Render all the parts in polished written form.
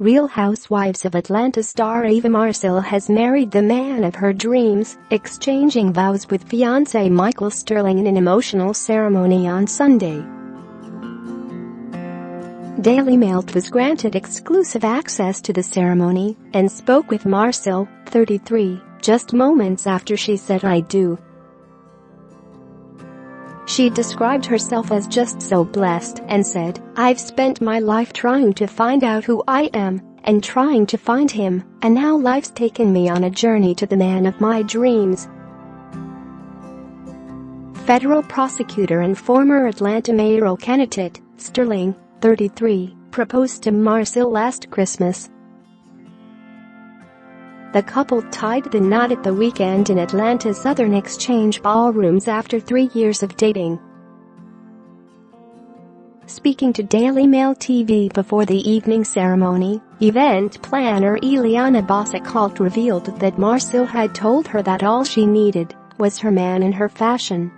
Real Housewives of Atlanta star Eva Marcille has married the man of her dreams, exchanging vows with fiancé Michael Sterling in an emotional ceremony on Sunday. Daily Mail was granted exclusive access to the ceremony and spoke with Marcille, 33, just moments after she said "I do." She described herself as just so blessed and said, "I've spent my life trying to find out who I am and trying to find him, and now life's taken me on a journey to the man of my dreams." Federal prosecutor and former Atlanta mayoral candidate, Sterling, 33, proposed to Marcille last Christmas. The couple tied the knot at the weekend in Atlanta's Southern Exchange ballrooms after 3 years of dating. Speaking to Daily Mail TV before the evening ceremony, event planner Eliana Bossack-Holt revealed that Marcille had told her that all she needed was her man and her fashion.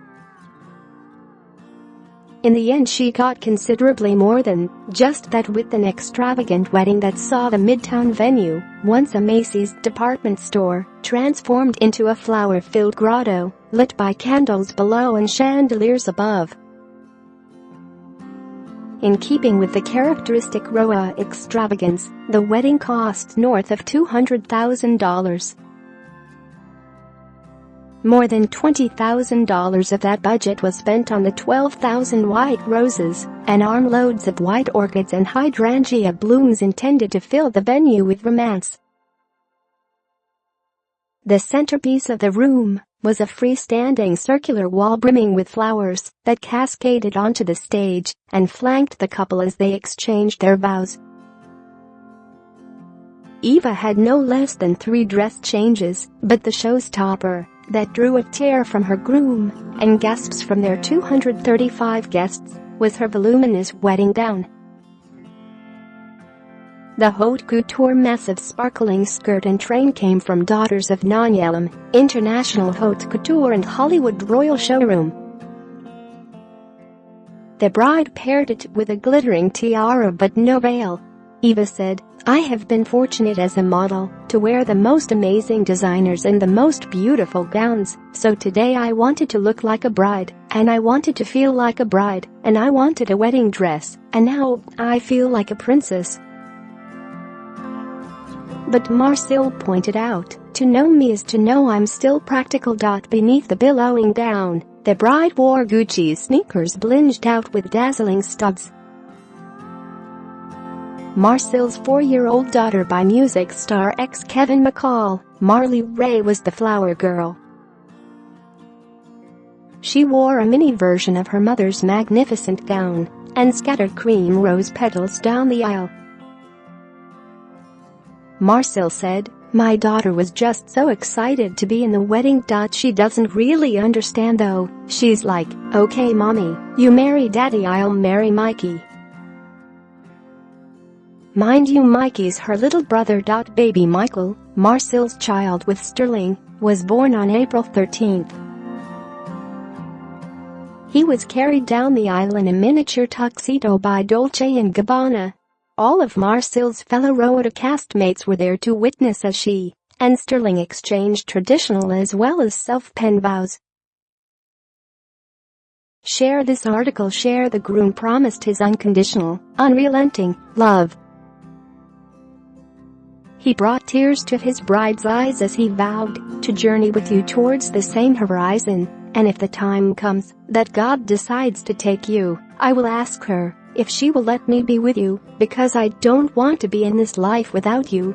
In the end, she got considerably more than just that with an extravagant wedding that saw the Midtown venue, once a Macy's department store, transformed into a flower-filled grotto, lit by candles below and chandeliers above. In keeping with the characteristic RHOA extravagance, the wedding cost north of $200,000. More than $20,000 of that budget was spent on the 12,000 white roses and armloads of white orchids and hydrangea blooms intended to fill the venue with romance. The centerpiece of the room was a freestanding circular wall brimming with flowers that cascaded onto the stage and flanked the couple as they exchanged their vows. Eva had no less than 3 dress changes, but the showstopper that drew a tear from her groom and gasps from their 235 guests was her voluminous wedding gown. The haute couture massive sparkling skirt and train came from Daughters of Nanyelem, International Haute Couture and Hollywood Royal Showroom. The bride paired it with a glittering tiara but no veil. Eva said, "I have been fortunate as a model to wear the most amazing designers and the most beautiful gowns, so today I wanted to look like a bride, and I wanted to feel like a bride, and I wanted a wedding dress, and now I feel like a princess." But Marcille pointed out, "To know me is to know I'm still practical." Beneath the billowing gown, the bride wore Gucci sneakers blinged out with dazzling studs. Marcille's 4-year-old daughter by music star ex-Kevin McCall, Marley Rae, was the flower girl. She wore a mini version of her mother's magnificent gown and scattered cream rose petals down the aisle. Marcille said, "My daughter was just so excited to be in the wedding. She doesn't really understand though. She's like, 'Okay mommy, you marry daddy, I'll marry Mikey.' Mind you, Mikey's her little brother. Baby Michael, Marcille's child with Sterling, was born on April 13th. He was carried down the aisle in a miniature tuxedo by Dolce & Gabbana. All of Marcille's fellow RHOA castmates were there to witness as she and Sterling exchanged traditional as well as self-penned vows. Share this article. Share. The groom promised his unconditional, unrelenting love. He brought tears to his bride's eyes as he vowed to journey with you towards the same horizon, and if the time comes that God decides to take you, I will ask her if she will let me be with you, because I don't want to be in this life without you."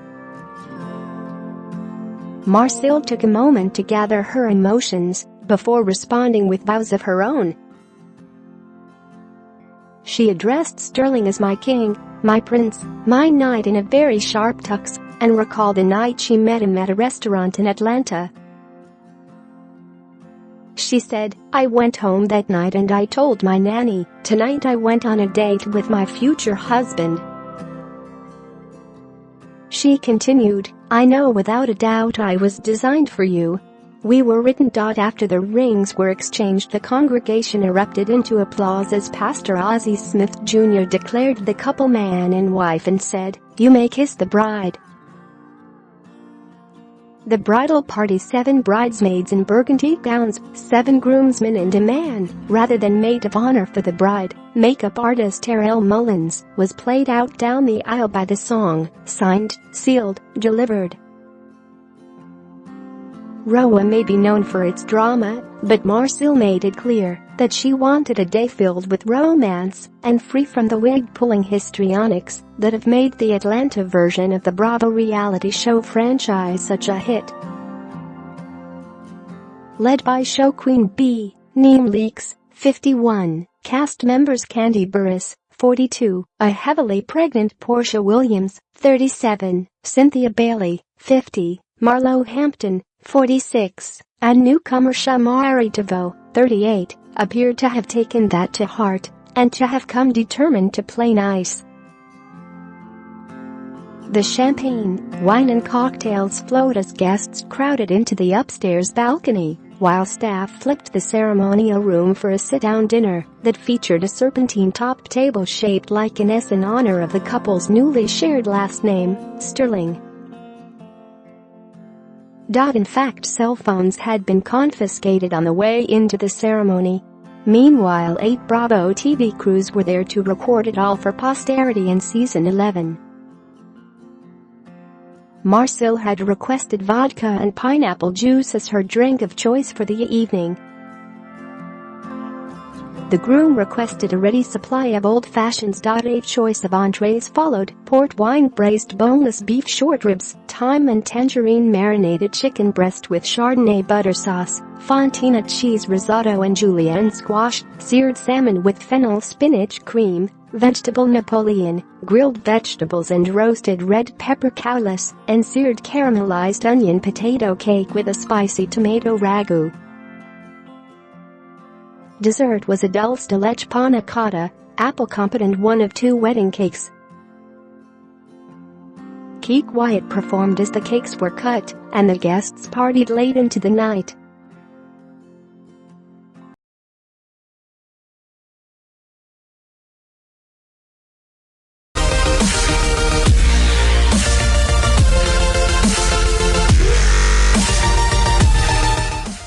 Marcille took a moment to gather her emotions before responding with vows of her own. She addressed Sterling as "my king, my prince, my knight" in a very sharp tux, and recalled the night she met him at a restaurant in Atlanta. She said, "I went home that night and I told my nanny, tonight I went on a date with my future husband." She continued, "I know without a doubt I was designed for you. We were written." After the rings were exchanged, the congregation erupted into applause as Pastor Ozzie Smith Jr. declared the couple man and wife and said, You may kiss the bride. The bridal party: 7 bridesmaids in burgundy gowns, 7 groomsmen and a man, rather than maid of honor for the bride. Makeup artist Terrell Mullins was played out down the aisle by the song, signed, sealed, delivered. RHOA may be known for its drama, but Marcille made it clear that she wanted a day filled with romance and free from the wig-pulling histrionics that have made the Atlanta version of the Bravo reality show franchise such a hit. Led by show queen B. Neem Leakes, 51, cast members Kandi Burruss, 42, a heavily pregnant Portia Williams, 37, Cynthia Bailey, 50, Marlo Hampton, 46, and newcomer Shamari DeVoe, 38, appeared to have taken that to heart and to have come determined to play nice. The champagne, wine and cocktails flowed as guests crowded into the upstairs balcony, while staff flipped the ceremonial room for a sit-down dinner that featured a serpentine-topped table shaped like an S in honor of the couple's newly shared last name, Sterling. In fact, cell phones had been confiscated on the way into the ceremony. Meanwhile, 8 Bravo TV crews were there to record it all for posterity in season 11. Marcille had requested vodka and pineapple juice as her drink of choice for the evening. The groom requested a ready supply of old fashions. A choice of entrees followed: port wine, braised boneless beef short ribs, thyme and tangerine marinated chicken breast with Chardonnay butter sauce, fontina cheese risotto and julienne squash, seared salmon with fennel spinach cream, vegetable Napoleon, grilled vegetables and roasted red pepper cowlis, and seared caramelized onion potato cake with a spicy tomato ragu. Dessert was a dulce de leche panna cotta, apple compote and one of 2 wedding cakes. Keek Wyatt performed as the cakes were cut, and the guests partied late into the night.